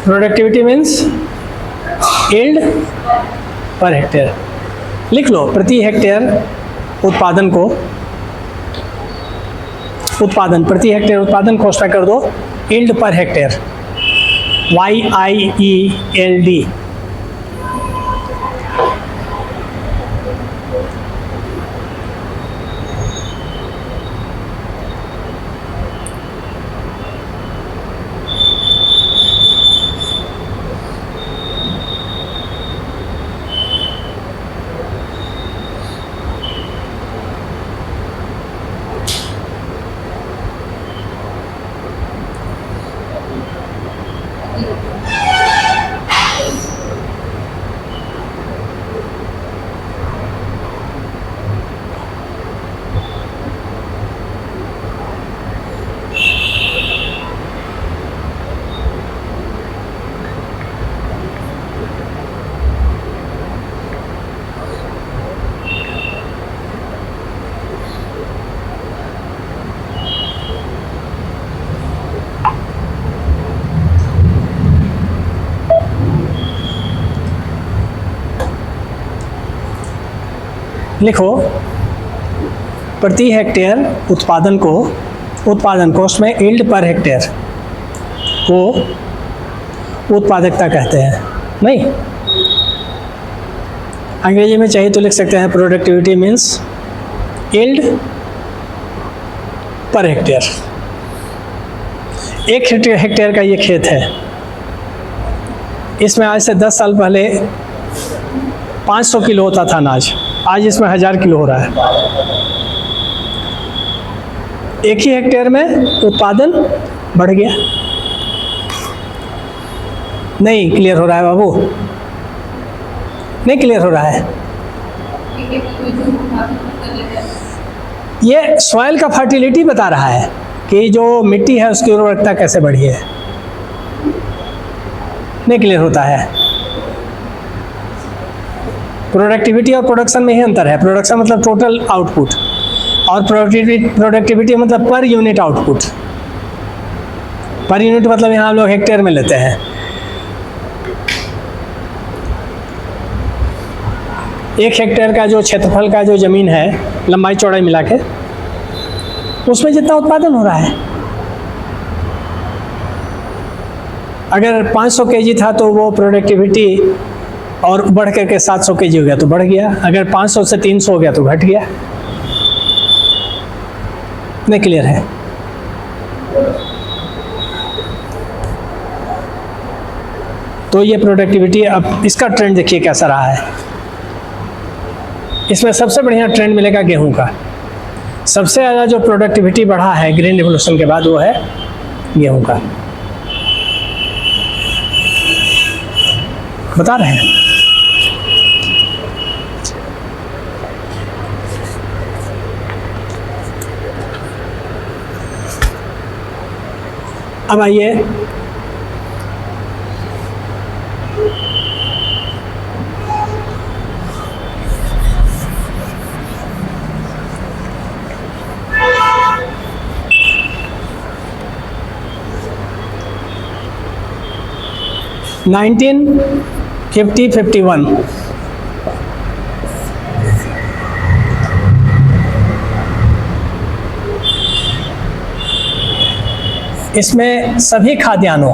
Productivity means yield per hectare. लिख लो प्रति hectare उत्पादन को, उत्पादन प्रति हेक्टेयर उत्पादन को उसमें कर दो यील्ड पर हेक्टेयर, YIELD। लिखो प्रति हेक्टेयर उत्पादन को उसमें यील्ड पर हेक्टेयर को उत्पादकता कहते हैं। नहीं, अंग्रेजी में चाहिए तो लिख सकते हैं productivity means yield per hectare. एक हेक्टेयर का ये खेत है, इसमें आज से 10 साल पहले 500 किलो होता था अनाज, आज इसमें 1000 किलो हो रहा है। एक ही हेक्टेयर में उत्पादन बढ़ गया। नहीं क्लियर हो रहा है बाबू, नहीं क्लियर हो रहा है। ये सॉइल का फर्टिलिटी बता रहा है कि जो मिट्टी है उसकी उर्वरकता कैसे बढ़ी है। नहीं क्लियर होता है। प्रोडक्टिविटी और प्रोडक्शन में ही अंतर है। प्रोडक्शन मतलब टोटल आउटपुट और प्रोडक्टिविटी मतलब per unit output. Per unit मतलब यहाँ हम लोग हेक्टेयर में लेते हैं। एक हेक्टेयर का जो क्षेत्रफल का जो ज़मीन है लंबाई चौड़ाई मिला के, उसमें जितना उत्पादन हो रहा है, अगर 500 केजी था तो वो प्रोडक्टिविटी और बढ़ करके 700 केजी हो गया तो बढ़ गया, अगर 500 से 300 हो गया तो घट गया। नहीं क्लियर है। तो ये प्रोडक्टिविटी, अब इसका ट्रेंड देखिए कैसा रहा है। इसमें सबसे बढ़िया ट्रेंड मिलेगा गेहूं का। सबसे ज़्यादा जो प्रोडक्टिविटी बढ़ा है ग्रीन रिवोल्यूशन के बाद वो है गेहूं का। बता रहे हैं। अब आइए नाइनटीन 50-51 इसमें सभी खाद्यान्नों,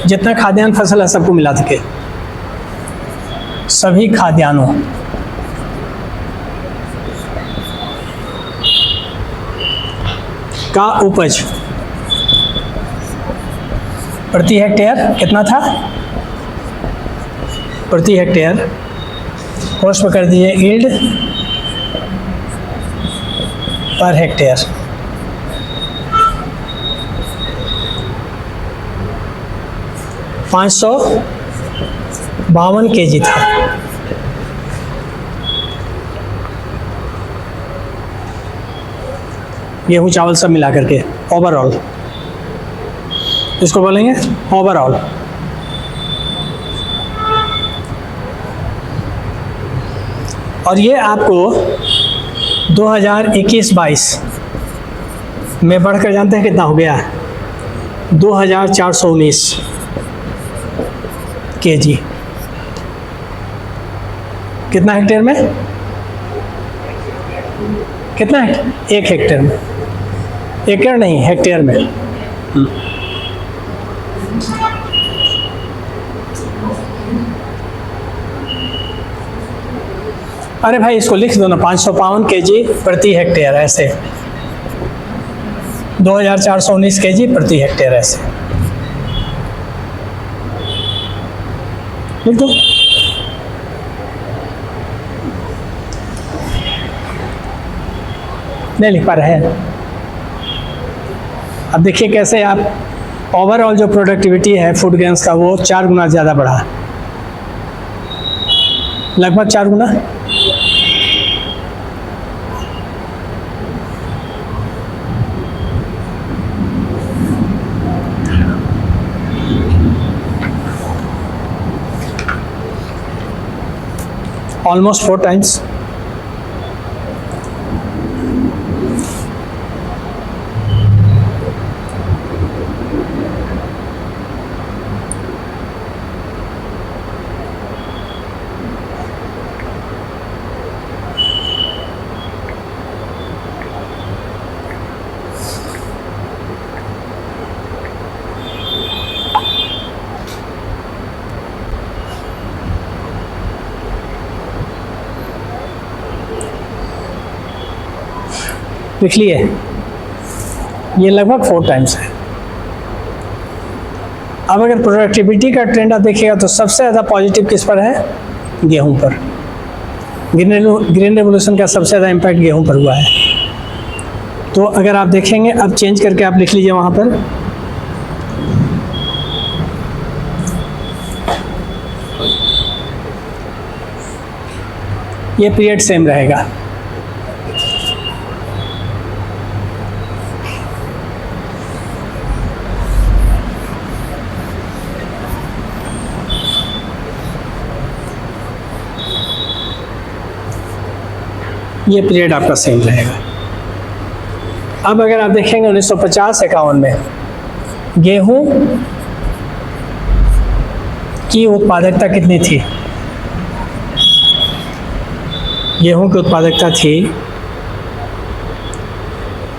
जितना खाद्यान्न फसल है सबको मिला के सभी खाद्यान्नों का उपज प्रति हेक्टेयर कितना था? प्रति हेक्टेयर कोर्स में कर दीजिए यील्ड पर हेक्टेयर। $552 kg था। गेहूँ चावल सब मिला करके ओवरऑल, इसको बोलेंगे ओवरऑल। और ये आपको 2021-22 में बढ़कर जानते हैं कितना हो गया? 2419। kg। कितना हेक्टेयर में? कितना है? 1 हेक्टेयर में। एकड़ नहीं, हेक्टेयर में। अरे भाई इसको लिख दो ना, 552 kg प्रति हेक्टेयर, ऐसे 2419 kg प्रति हेक्टेयर, ऐसे लिख दो। नहीं लिख पा रहे हैं। अब देखिए कैसे आप ओवरऑल जो प्रोडक्टिविटी है फूड ग्रेन्स का वो 4 गुना ज़्यादा बढ़ा, लगभग 4 गुना। Almost 4 times. लिख लिए, ये लगभग 4 टाइम्स है। अब अगर प्रोडक्टिविटी का ट्रेंड आप देखिएगा तो सबसे ज़्यादा पॉजिटिव किस पर है? गेहूं पर। ग्रीन रेवोल्यूशन का सबसे ज़्यादा इम्पैक्ट गेहूं पर हुआ है। तो अगर आप देखेंगे, अब चेंज करके आप लिख लीजिए वहाँ पर, ये पीरियड सेम रहेगा। ये पीरियड आपका सेम रहेगा। अब अगर आप देखेंगे 1950-51 में गेहूं की उत्पादकता कितनी थी? गेहूं की उत्पादकता थी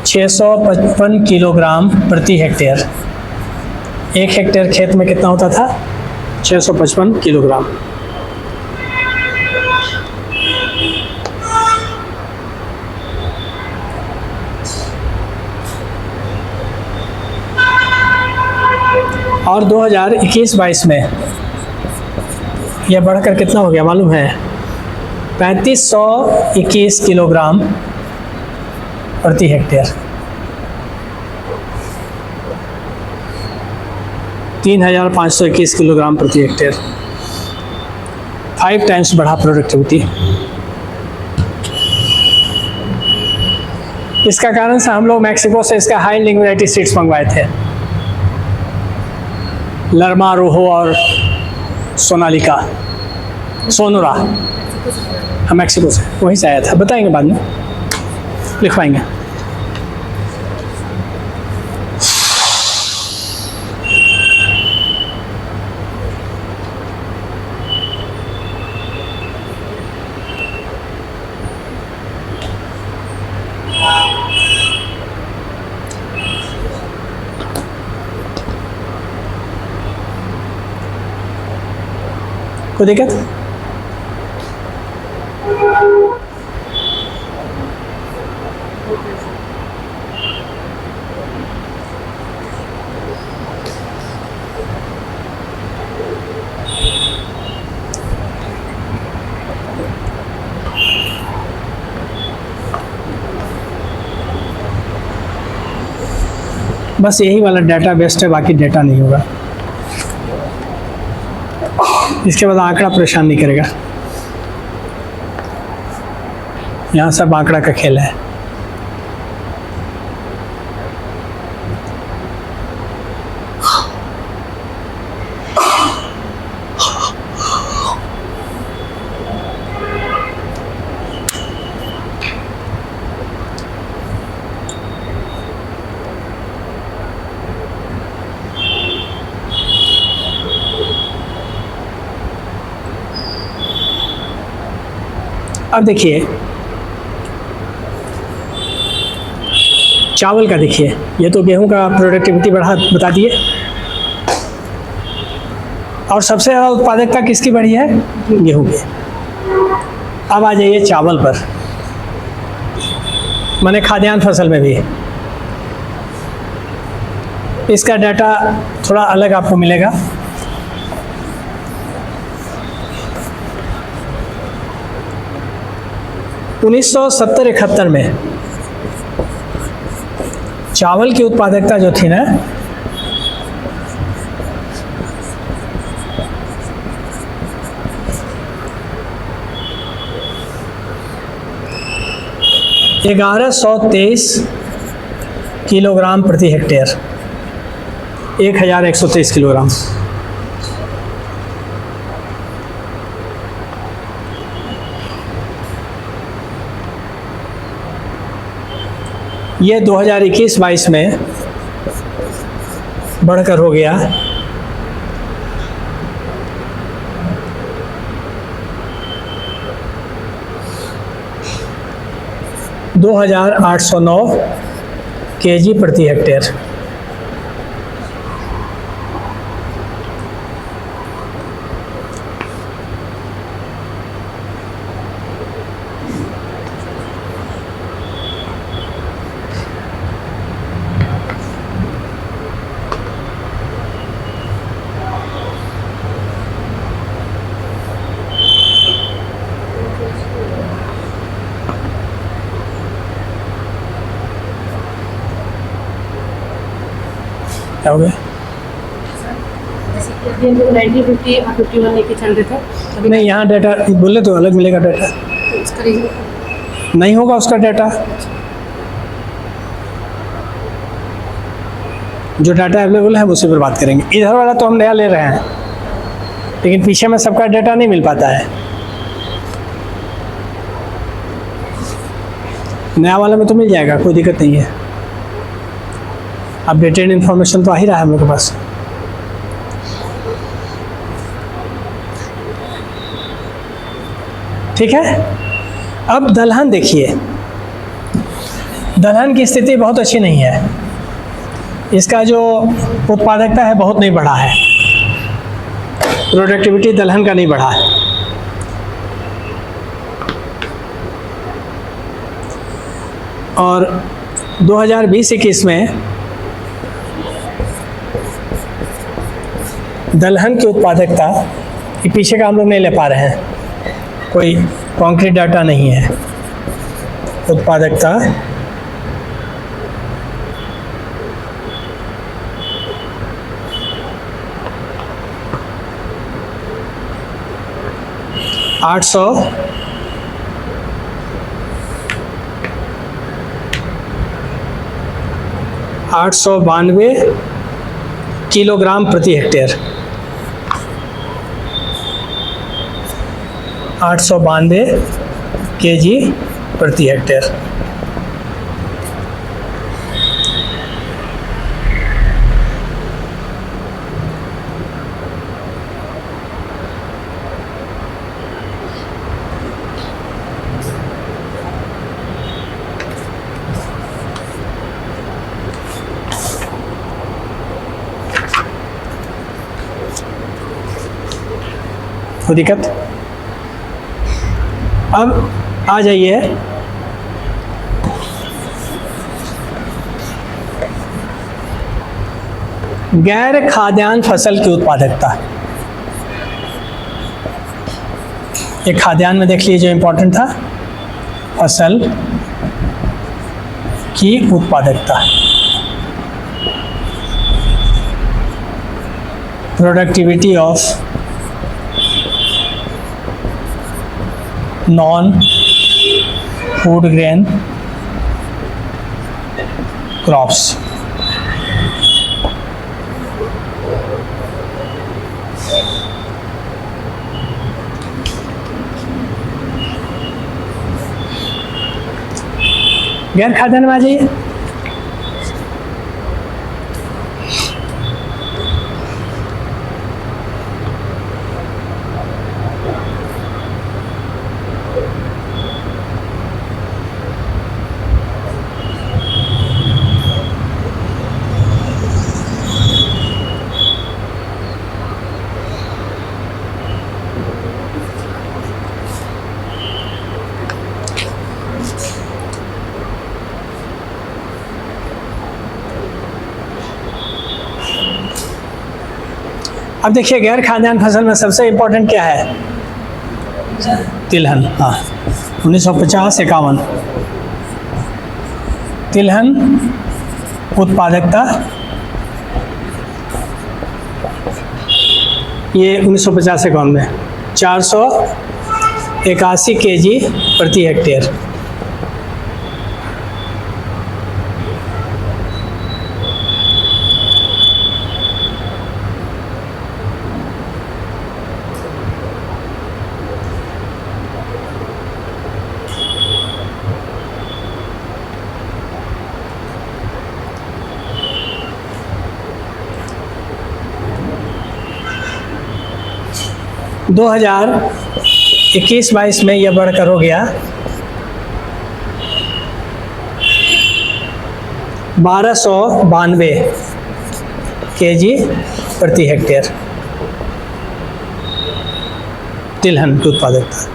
655 किलोग्राम प्रति हेक्टेयर। 1 हेक्टेयर खेत में कितना होता था? 655 किलोग्राम। और 2021-22 में यह बढ़कर कितना हो गया मालूम है? 3521 किलोग्राम प्रति हेक्टेयर। 3521 किलोग्राम प्रति हेक्टेयर, 5 टाइम्स बढ़ा प्रोडक्टिविटी। इसका कारण से हम लोग मैक्सिको से इसका हाई लिंग वैरायटी सीड्स मंगवाए थे, लरमा, रोहो और सोनालिका, सोनोरा। हम मैक्सिको से, वहीं से आया था, बताएंगे बाद में, लिखवाएंगे। कोई दिक्कत? बस यही वाला डाटा बेस्ट है, बाकी डाटा नहीं होगा। इसके बाद आंकड़ा परेशान नहीं करेगा, यहाँ सब आंकड़ा का खेल है। अब देखिए चावल का, देखिए ये तो गेहूं का प्रोडक्टिविटी बता दिए, और सबसे ज़्यादा उत्पादकता किसकी बढ़ी है? गेहूं की। अब आ जाइए चावल पर, माने खाद्यान्न फसल में भी। इसका डाटा थोड़ा अलग आपको मिलेगा। उन्नीस सौ 70-71 में चावल की उत्पादकता जो थी ना, $1123 किलोग्राम प्रति हेक्टेयर, 1123 किलोग्राम। ये 2021-22 में बढ़कर हो गया 2809 केजी प्रति हेक्टेयर। क्या हो गया? 1950 और 51 लेके चल रहे थे, अभी नहीं, यहाँ डाटा बोले तो अलग मिलेगा डाटा, तो इसका रीजन नहीं होगा उसका डाटा। जो डाटा अवेलेबल है उसी पर बात करेंगे। इधर वाला तो हम नया ले रहे हैं, लेकिन पीछे में सबका डाटा नहीं मिल पाता है। नया वाला में तो मिल जाएगा, कोई दिक्कत नहीं है। अपडेटेड इन्फॉर्मेशन तो आ ही रहा है हम लोग के पास। ठीक है, अब दलहन देखिए, दलहन की स्थिति बहुत अच्छी नहीं है। इसका जो उत्पादकता है बहुत नहीं बढ़ा है, प्रोडक्टिविटी दलहन का नहीं बढ़ा है। और 2020-21 में दलहन की उत्पादकता के पीछे का हम लोग नहीं ले पा रहे हैं, कोई कॉन्क्रीट डाटा नहीं है। उत्पादकता आठ सौ 92 किलोग्राम प्रति हेक्टेयर, 892 केजी प्रति हेक्टेयर। कोई दिक्कत? अब आ जाइए गैर खाद्यान्न फसल की उत्पादकता। एक खाद्यान्न में देख लीजिए जो इम्पोर्टेंट था, फसल की उत्पादकता, productivity of non food grain crops. गैर खाद्यान्न में आ जाइए। अब देखिए गैर खाद्यान्न फसल में सबसे इम्पोर्टेंट क्या है? तिलहन। हाँ, 1950-51 तिलहन उत्पादकता, ये 1950-51 में 481 kg प्रति हेक्टेयर। दो 2021-22 में यह बढ़कर हो गया 1292 kg प्रति हेक्टेयर तिलहन की उत्पादकता।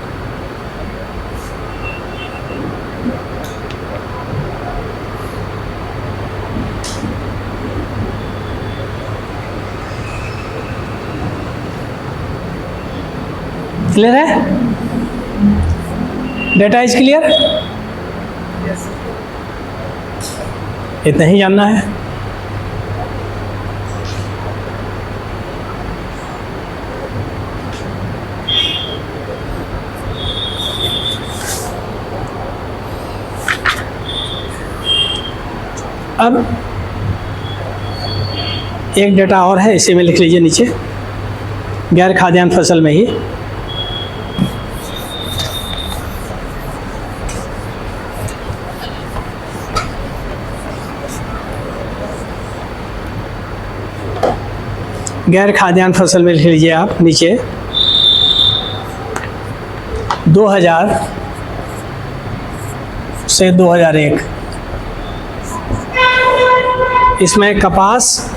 क्लियर है? Data is clear? इतना ही जानना है। अब एक डेटा और है, इसी में लिख लीजिए नीचे, गैर खाद्यान्न फसल में ही गैर खाद्यान्न फसल में लिख लीजिए आप नीचे 2000 से 2001, इसमें कपास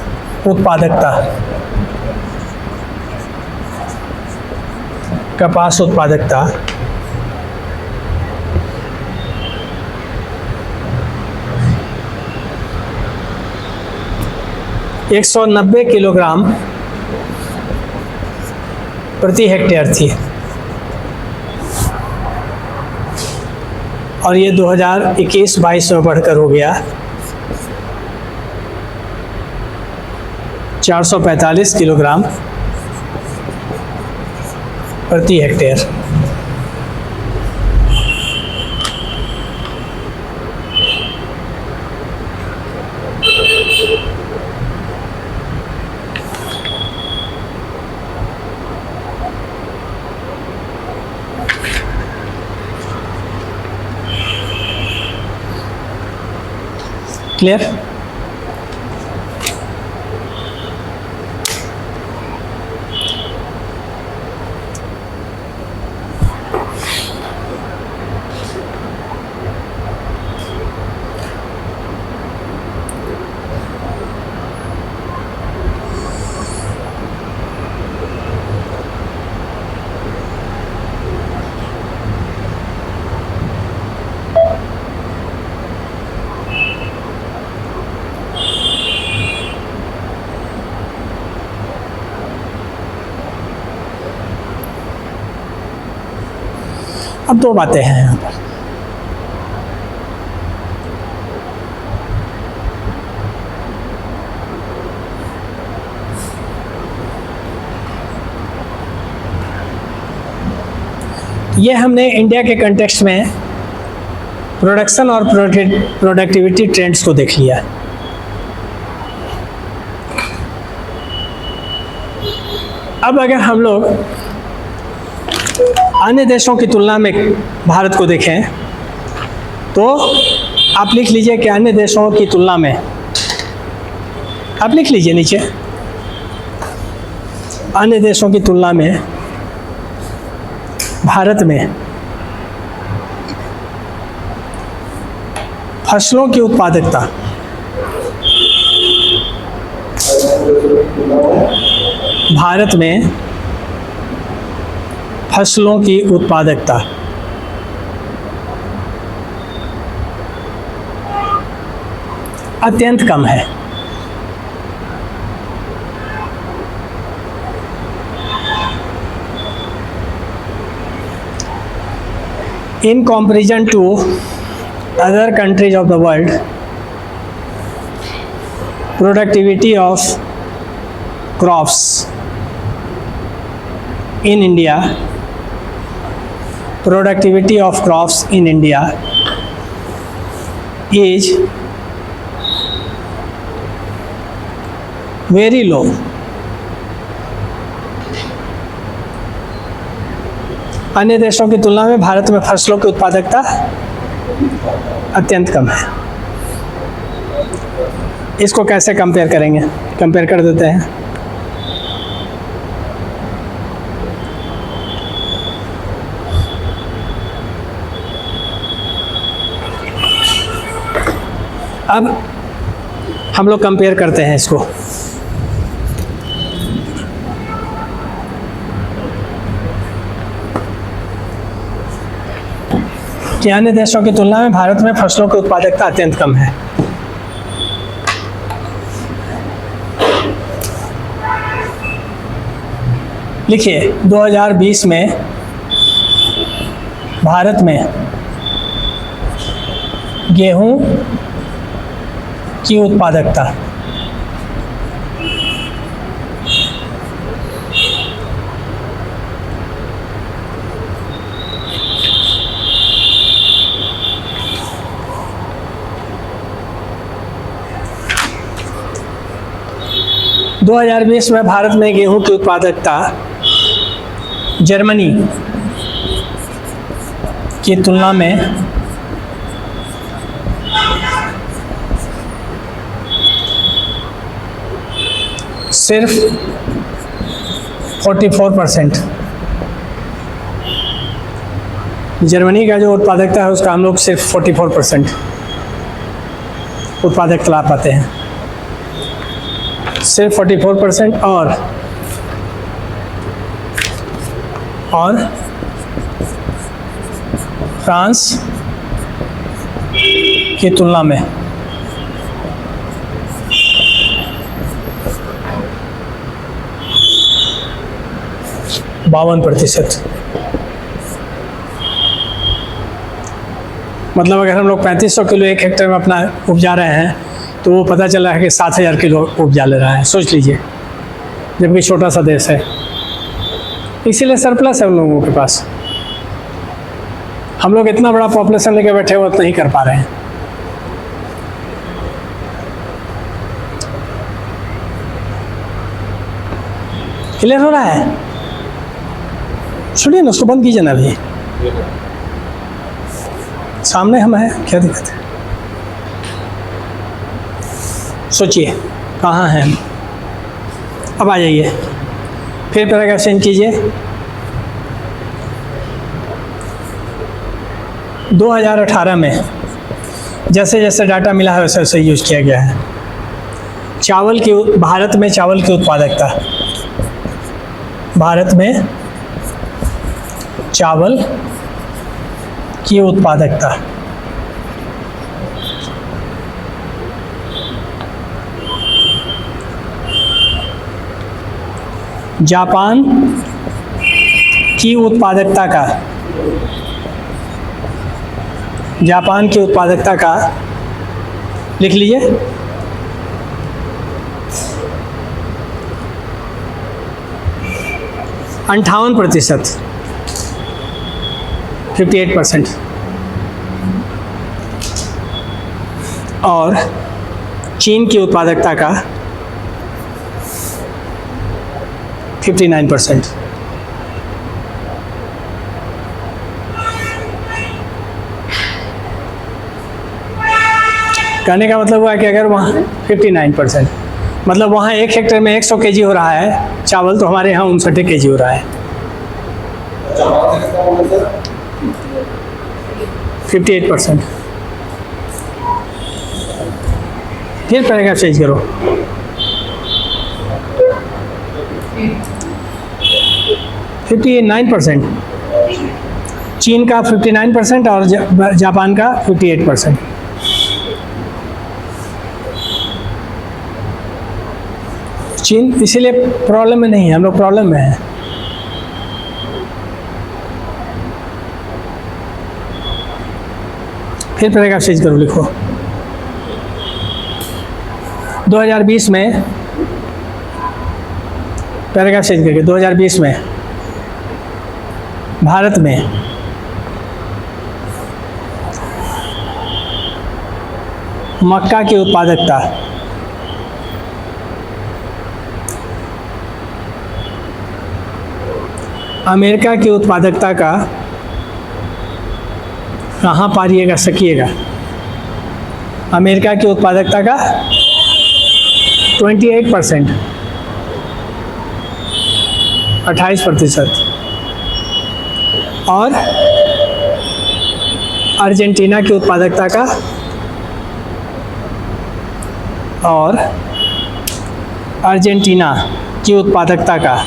उत्पादकता, कपास उत्पादकता 190 किलोग्राम प्रति हेक्टेयर थी और ये 2021-22 में बढ़कर हो गया 445 किलोग्राम प्रति हेक्टेयर। क्लियर? अब दो बातें हैं यहाँ पर। ये हमने इंडिया के कंटेक्स्ट में प्रोडक्शन और प्रोडक्टिविटी ट्रेंड्स को देख लिया। अब अगर हम लोग अन्य देशों की तुलना में भारत को देखें तो आप लिख लीजिए कि अन्य देशों की तुलना में, आप लिख लीजिए नीचे, अन्य देशों की तुलना में भारत में फसलों की उत्पादकता भारत में फसलों की उत्पादकता अत्यंत कम है। in comparison to other countries of the world, productivity of crops in India, productivity of crops in India is very low. अन्य देशों की तुलना में भारत में फसलों की उत्पादकता अत्यंत कम है। इसको कैसे कंपेयर करेंगे? कंपेयर कर देते हैं। अब हम लोग कंपेयर करते हैं इसको। कि अन्य देशों की तुलना में भारत में फसलों की उत्पादकता अत्यंत कम है। लिखिए 2020 में भारत में गेहूं की उत्पादकता दो 2020 में भारत में गेहूं की उत्पादकता जर्मनी की तुलना में सिर्फ 44%। जर्मनी का जो उत्पादकता है उसका हम लोग सिर्फ 44% उत्पादकता ला पाते हैं, सिर्फ 44%। और फ्रांस की तुलना में 52%। मतलब अगर हम लोग 3500 किलो एक हेक्टेयर में अपना उपजा रहे हैं तो वो पता चला है कि 7000 किलो उपजा ले रहा है। सोच लीजिए, जबकि छोटा सा देश है। इसीलिए सरप्लस है उन लोगों के पास। हम लोग इतना बड़ा पॉपुलेशन लेके बैठे हुए नहीं कर पा रहे हैं। क्लियर हो रहा है? सुनिए ना, उसको बंद कीजिए ना। अभी सामने हम हैं, क्या दिक्कत है? सोचिए कहाँ हैं हम। अब आ जाइए, फिर पैराग्राफ चेंज कीजिए। 2018 में जैसे जैसे डाटा मिला है वैसे वैसे यूज़ किया गया है। चावल की भारत में चावल की उत्पादकता, भारत में चावल की उत्पादकता जापान की उत्पादकता का, जापान की उत्पादकता का लिख लीजिए 58%, 58%। और चीन की उत्पादकता का 59%। कहने का मतलब हुआ कि अगर वहाँ 59%, मतलब वहाँ एक हेक्टेयर में 100 केजी हो रहा है चावल, तो हमारे यहाँ 59 केजी हो रहा है। 58%। फिर पैराग्राफ चेंज करो। 59%, चीन का 59% और जापान का 58%। चीन इसीलिए प्रॉब्लम में नहीं है, हम लोग प्रॉब्लम में हैं। फिर पैराग्राफ चेंज करो, लिखो 2020 में, पैराग्राफ चेंज करके 2020 में भारत में मक्का की उत्पादकता अमेरिका की उत्पादकता का कहाँ पारिएगा, सकिएगा, अमेरिका की उत्पादकता का 28%, 28%, और अर्जेंटीना की उत्पादकता का, और अर्जेंटीना की उत्पादकता का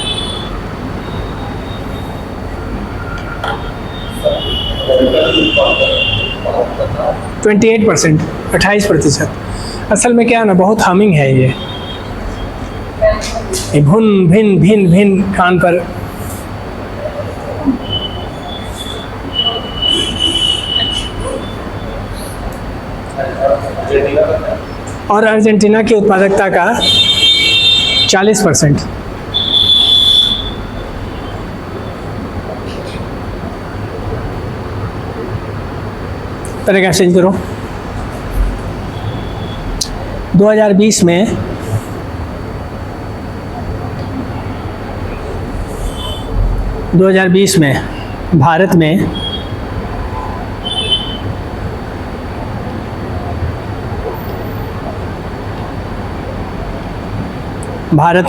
28%, 28%। असल में क्या है ना, बहुत हमिंग है ये भुन भिन भिन भिन कान पर। और अर्जेंटीना की उत्पादकता का 40%। पैराग्राफ चेंज करो। 2020 में भारत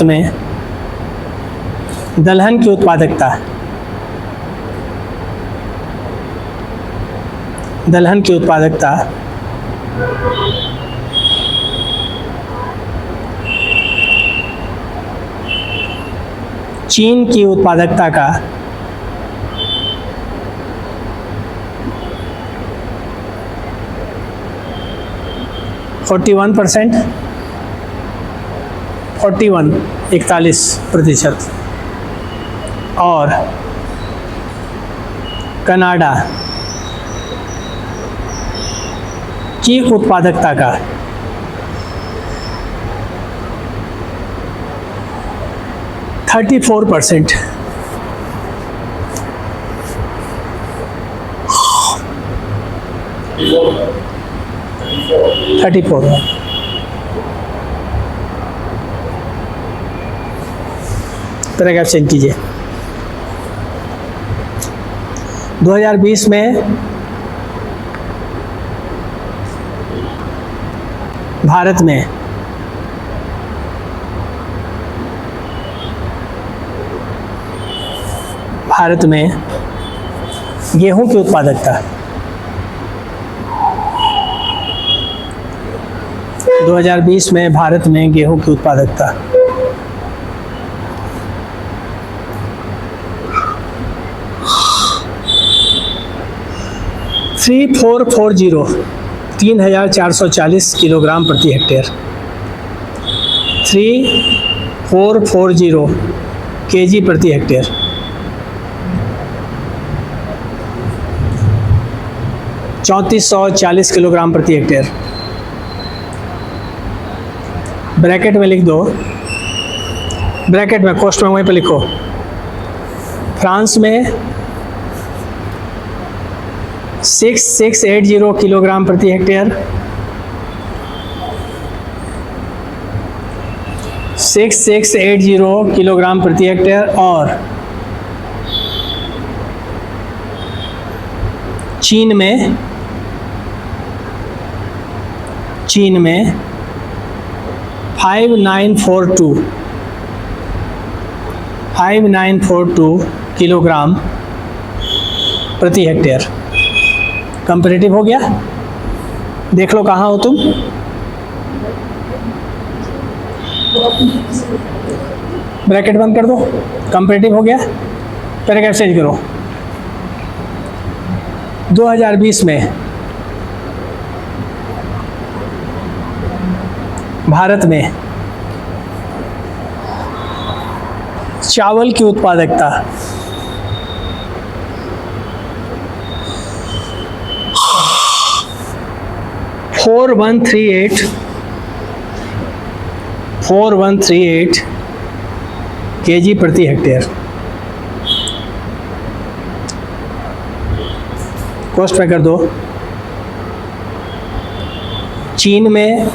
में दलहन की उत्पादकता, चीन की उत्पादकता का 41%, और कनाडा की उत्पादकता का 34%। पैराग्राफ चेंज कीजिए। 2020 में भारत में गेहूं की उत्पादकता 2020 में भारत में गेहूं की उत्पादकता 3440 किलोग्राम प्रति हेक्टेयर, 3440 केजी प्रति हेक्टेयर। $3440 किलोग्राम प्रति हेक्टेयर। ब्रैकेट में लिख दो, ब्रैकेट में कोष्ठ में वहीं पर लिखो, फ्रांस में 6680 किलोग्राम प्रति हेक्टेयर, 6680 किलोग्राम प्रति हेक्टेयर, और चीन में 5942 किलोग्राम प्रति हेक्टेयर। कंपैरेटिव हो गया, देख लो कहाँ हो तुम। ब्रैकेट बंद कर दो, कंपैरेटिव हो गया। पैराग्राफ चेंज करो। 2020 में भारत में चावल की उत्पादकता 4138 kg प्रति हेक्टेयर। कॉस्ट में कर दो। चीन में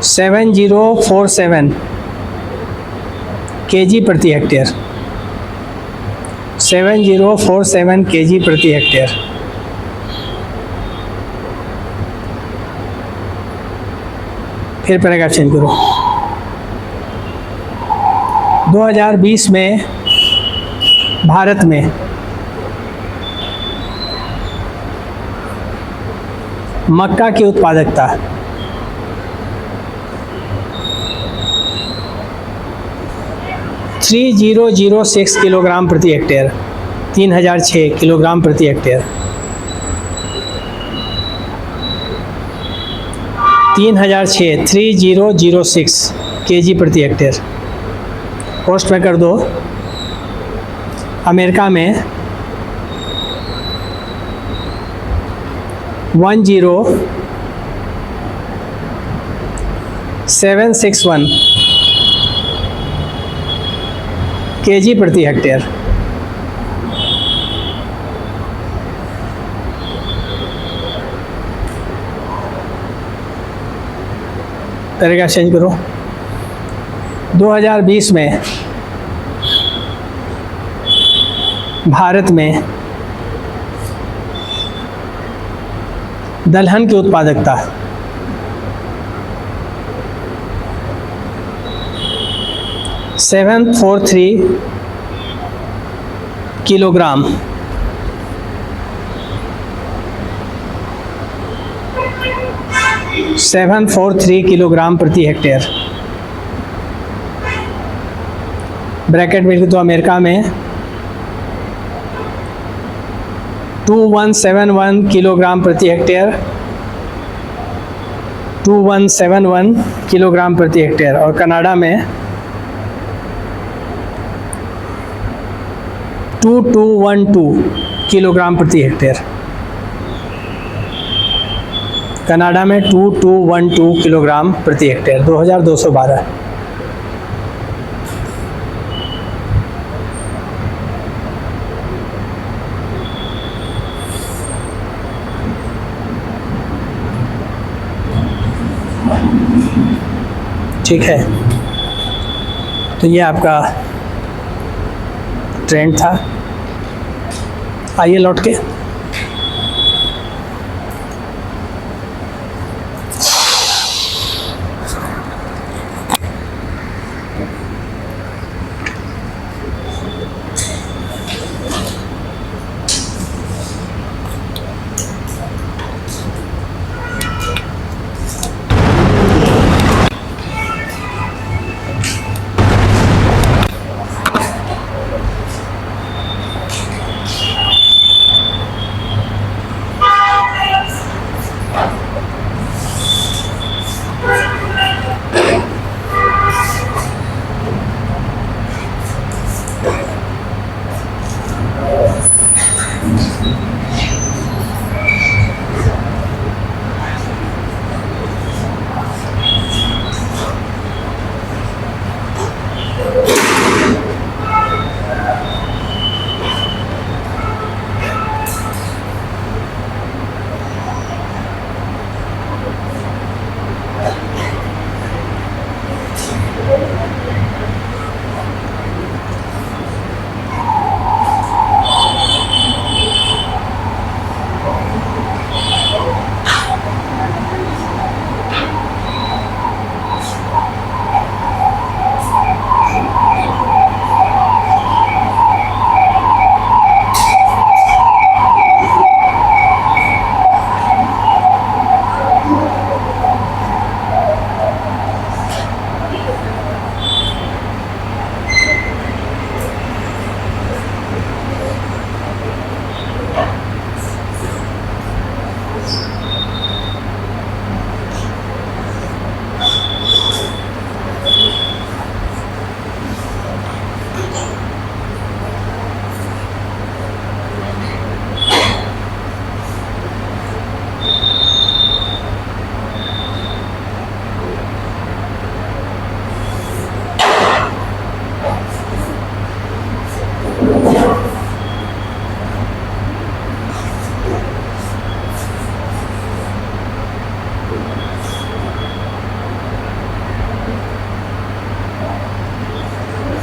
7047 kg प्रति हेक्टेयर, 7047 kg प्रति हेक्टेयर। फिर पैराग्राफ चेंज करो। 2020 में भारत में मक्का की उत्पादकता 3006 किलोग्राम प्रति हेक्टेयर, 3006 किलोग्राम प्रति हेक्टेयर। 3006 kg प्रति हेक्टेयर। कॉस्ट में कर दो। अमेरिका में 10761 kg प्रति हेक्टेयर। तरीका चेंज करो। 2020 में भारत में दलहन की उत्पादकता 743 किलोग्राम, 743 किलोग्राम प्रति हेक्टेयर। ब्रैकेट में तो अमेरिका में 2171 किलोग्राम प्रति हेक्टेयर, 2171 किलोग्राम प्रति हेक्टेयर। और कनाडा में 2212 किलोग्राम प्रति हेक्टेयर। कनाडा में 2212 किलोग्राम प्रति हेक्टेयर। 2212। ठीक है, तो ये आपका ट्रेंड था। आइए लौट के।